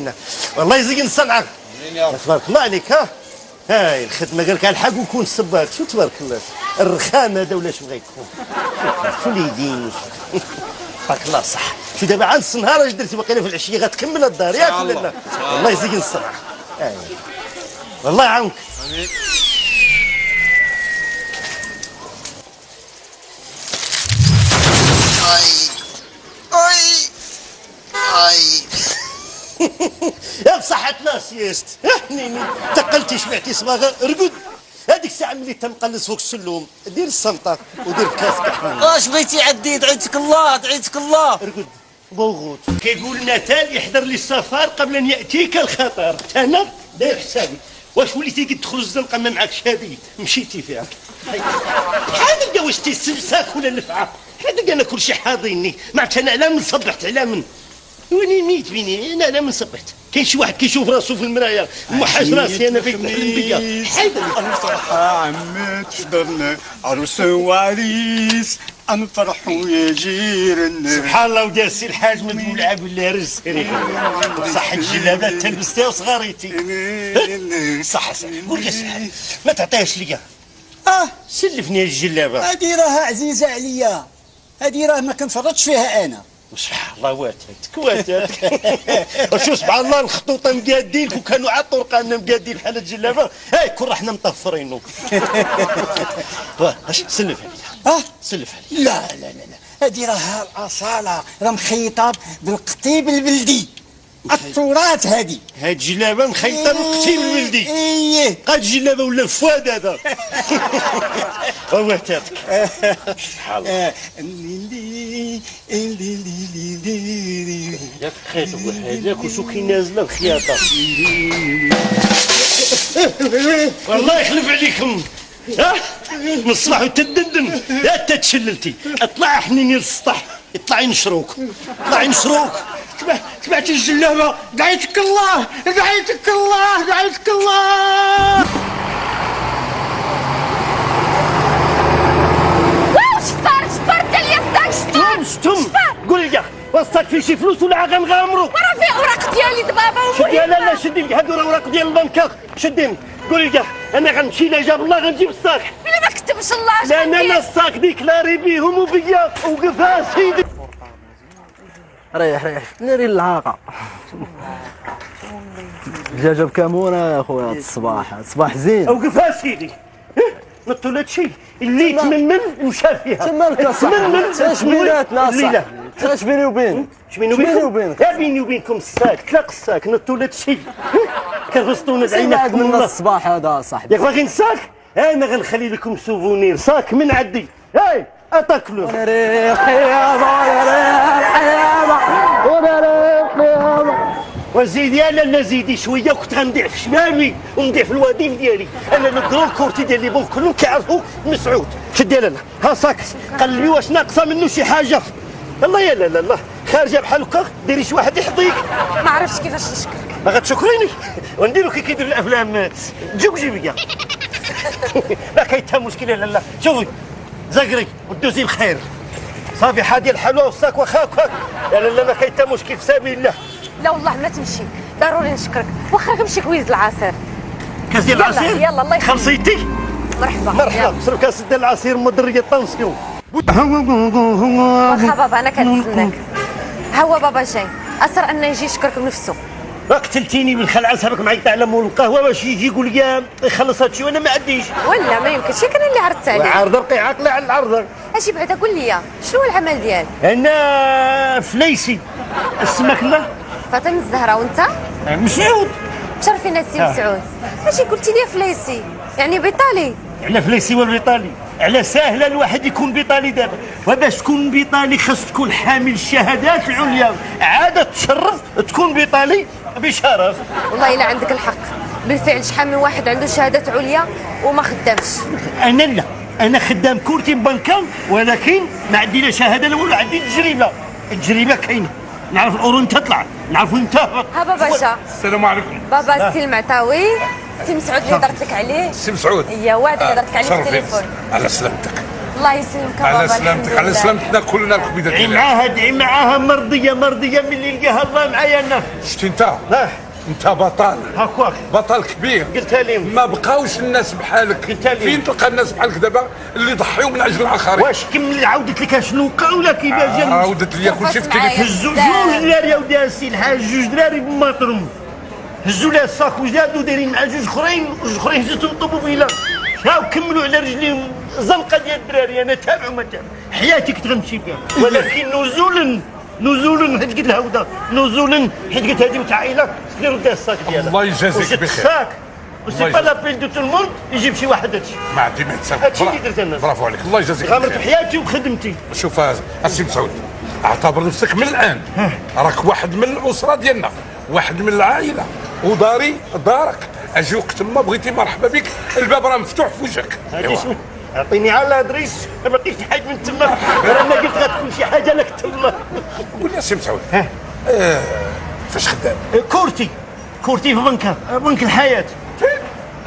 باينه والله يزين صنعك. تبارك الله عليك. هاي الخدمه قال لك الحق وكون سباك. شو تبارك الله الرخام هذا ولا شو غيكون؟ شو اللي يدين تبارك الله صح. شو دابا عاد النهار اش درتي باقي في العشيه غتكمل الدار ياك ولا لا؟ والله يزين صنعك. والله يعاونك. امين. يا بصحتنا سيست حنيني تقلتي شبعتي صباغه رقد. هذيك الساعه ملي تنقلص فوق السلوم دير السلطه ودير الكاس كحل. واش بغيتي عدي دعيتك الله دعيتك الله. رقد بوغوت كيقول المثل يحضر لي السفر قبل ان ياتيك الخطر. انا داير حسابي واش وليتي تدخل الزنقه ما معكش هذه مشيتي فيها. حاجه واش تيسمساك ولا نفعه حاجه انا كل شيء حاضيني ما عرفت انا على من صبحت على من ويني نيت بيني انا على من صبحت. كاين شي واحد كيشوف راسو في المرايه موحش راسي انا بيت نحلم بيا. حيدر الفرحه عمي تحضرنا عروس وعريس نفرحوا يا جيرنا. سبحان الله ودير السي الحاج ما تقول عاب الله رزقي صح الجلابات تلبستيها وصغاريتي صح قول لي الحاج ما تعطيهاش ليا. سلفني الجلابه هذه راها عزيزه عليا. هذه راه ما كنفرطش فيها انا. سبحان الله واتاتك وشو سبحان الله الخطوطه مقادين وكانوا على الطرقان مقادين بحال الجلابه. هاي كون رحنا مطفرينو. اش سلف عليا. سلف عليا. لا لا لا لا هذه راها الاصاله راه مخيطه بالقطيب البلدي التراث. هذه الجلابه مخيطه بالقطيب البلدي. ايه قاد الجلابه ولا الفؤاد هذا. واتاتك سبحان الله. ياك خيط هذاك وشو كي نازله الخياطه. والله يخلف عليكم. من الصباح وتدندن لا تتشللتي. اطلع حنيني للسطح اطلعي نشروك اطلعي نشروك. تبعتي الجلابه دعيتك الله دعيتك الله دعيتك الله. شتم قولي لي وصلت في شي فلوس ولا غنغامروا؟ وراه في اوراق ديالي دبابا شدي. لا لا شدي هادو الاوراق ديال البنكه شديهم. قولي لي انا غنمشي لا جاب الله غنجيب الصاك. بلا ما كتبش الله. لا انا الصاك ديكلاري بيهم وبيا وقفها سيدي. ريح ناري العاقه. الدجاجه بكمونه يا خويا هاد الصباح صباح زين. وقفها سيدي نطوا لا شي اللي تمنن مشى فيها. تمالك اصاحبي اش بيناتنا اصاحبي اش بيني وبينك. اش بيني وبينك؟ يا بيني وبينكم الساك تلاق الساك نطوا لا شي كرفسطونا العينات من الصباح هذا صاحبي. ياك باغي نساك انا غنخلي لكم سوفونير صاك من عندي. هاي اتاكلوا. وزيدي انا لا زيدي شويه كنت غنضيع في شمالي ونضيع في الوظيف ديالي. انا الكرون كورتي ديال لي بون كلهم كيعرفوا مسعود. شدي لالا ها ساكت قلبي واش ناقصه منه شي حاجه. الله يا لا لا خارجه بحال هكا ديري شي واحد يحظيك. ما عرفتش كيفاش نشكرك. ما غتشكريني ونديرو كي كيدير الافلام تجوجي بيا. لا كاين حتى مشكل لا شوفي زقري ودوزي الخير صافي حادي الحلوه والساك واخا هكاك. لا ما كاين حتى مشكل في سبيل الله. لا والله ما تمشي ضروري نشكرك واخا غنمشي كويز العصير. كاس ديال العصير يلا الله يخليك. خلصيتي مرحبا شرب كاس ديال العصير مضريه طونسيون. واخا بابا انا كنتسناك. هو بابا جاي اصر انه يجي يشكرك بنفسه. قتلتيني بالخلعه صاحبك معيط على مول القهوه باش يجي يقول لي يخلص هادشي وانا ما عنديش. ولا ما يمكنش انا اللي عرضت عليه. العرضه بقي عاقله على العرضه. اجي بعدا قول لي شنو هو العمل ديالك؟ انا فليسي اسمك الله فاطمه الزهراء وانت؟ مسعود. مشرفين السي مسعود. اجي قلتي لي فليسي يعني بيطالي. على فليسي والبيطالي على ساهله الواحد يكون بيطالي دابا وباش تكون بيطالي خاص تكون حامل الشهادات العليا. عاده تشرف تكون بيطالي بشرف. والله الا عندك الحق بالفعل شحال من واحد عنده شهادات عليا وما خدامش. انا لا انا خدام كورتي بنكان ولكن ما عندي لا شهاده لا والو عندي تجربه. التجربه كاينه نعرف القرون تطلع نعرفوا انت. ها بابا جا. السلام عليكم. بابا السي المعطاوي سي مسعود اللي هضرت لك عليه. سي مسعود ايوا هذا اللي هضرت لك عليه في التليفون. على سلامتك. الله يسلمك على بابا. سلامتك، على سلامتنا كلنا الكبيده دعي ديالك. معاها دعي معاها مرضيه مرضيه من اللي لقاها الله معايا انا. شتي انت انت بطل هاكواك بطل كبير. قلتها لهم ما بقاوش الناس بحالك. قلتها لهم. فين تلقى الناس بحالك دابا اللي يضحيوا من اجل الاخرين؟ واش كمل عاودت لك شنو وقع ولا كيفاش جا عاودت لي كلشي في التليفون. هزوا جوج دراري يا ودي السي الحاج، جوج دراري بماطرهم هزوا لها الصاك وزادوا دايرين مع جوج اخرين هزتهم طوموبيله هاو كملوا على رجليهم زنقه ديال الدراري. انا تابعوا ما تابعوا حياتي كنت غنمشي فيها، ولكن نزولا حيت قلت الهوده نزولا حيت قلت هذه متعائله سيروا ديها الصاك ديالها. الله يجازيك بخير. الصاك وسي با لابيل دو تو الموند يجيب شي واحد هادشي. ما عندي ما يتساوي. هادشي اللي درت انا. برافو عليك، الله يجازيك غامرت بخير. بحياتي وبخدمتي. شوف السي مسعود، اعتبر نفسك من الان راك واحد من الاسره ديالنا، واحد من العائله، وداري دارك. اجي وقت ما بغيتي مرحبا بك، الباب راه مفتوح في وجهك. هادي شنو؟ اعطيني على الادريس ما باقيش حاجه من تما، انا قلت غتكون شي حاجه لك تما. قول لي السي مسعود، فاش خدام؟ كورتي في بنك الحياه. فين؟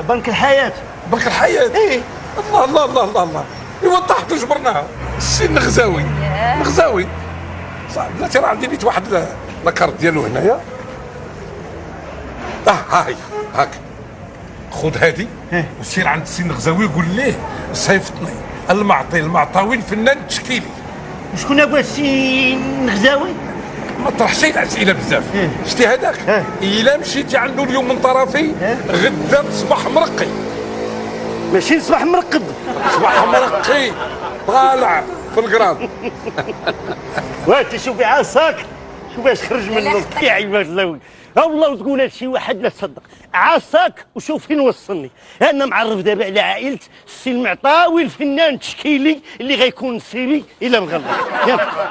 بنك الحياه. بنك الحياه؟ ايه الله الله الله الله الله، ايوا طاحت وجبرناها. السي النغزاوي صح. بلاتي راه عندي نيت واحد لاكارت ديالو هنايا. هاي هاك، خذ هادي وسير عند السي النغزاوي وقول ليه صيفطني المعطاوين فنان تشكيلي. وشكون هو السي النغزاوي؟ ما طرحش الاسئله بزاف. شتي هذاك الا مشيتي عنده اليوم من طرفي غدا تصبح مرقي. ماشي نصبح مرقد. تصبح مرقي طالع في القراب. وانت شوفي عصاك شوف اش خرج منه يا عباد الله. والله تقول هادشي واحد لا تصدق. عصاك وشوف فين وصلني. انا معرف دابا على عائله السي المعطاوي الفنان التشكيلي اللي غيكون نسيبي الى مغلق.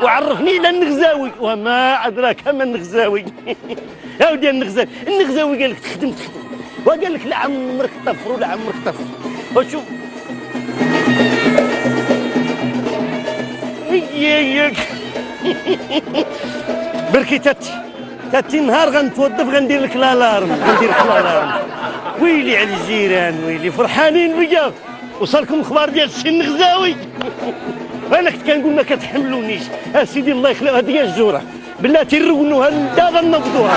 وعرفني الى النغزاوي وما ادراك ما النغزاوي. يا ودي النغزاوي قال لك تخدم وقال لك لا عمرك طفر ولا عمرك طفر. وشوف ياك بركي تاتي نهار غنتوظف غندير لك لالارم ويلي على الجيران ويلي فرحانين بيا. وصلكم اخبار ديال السي النغزاوي؟ انا كنت كنقول ما كتحملونيش. سيدي الله يخلق هذه الجوره بلاتي نرونوها دابا ننفضوها.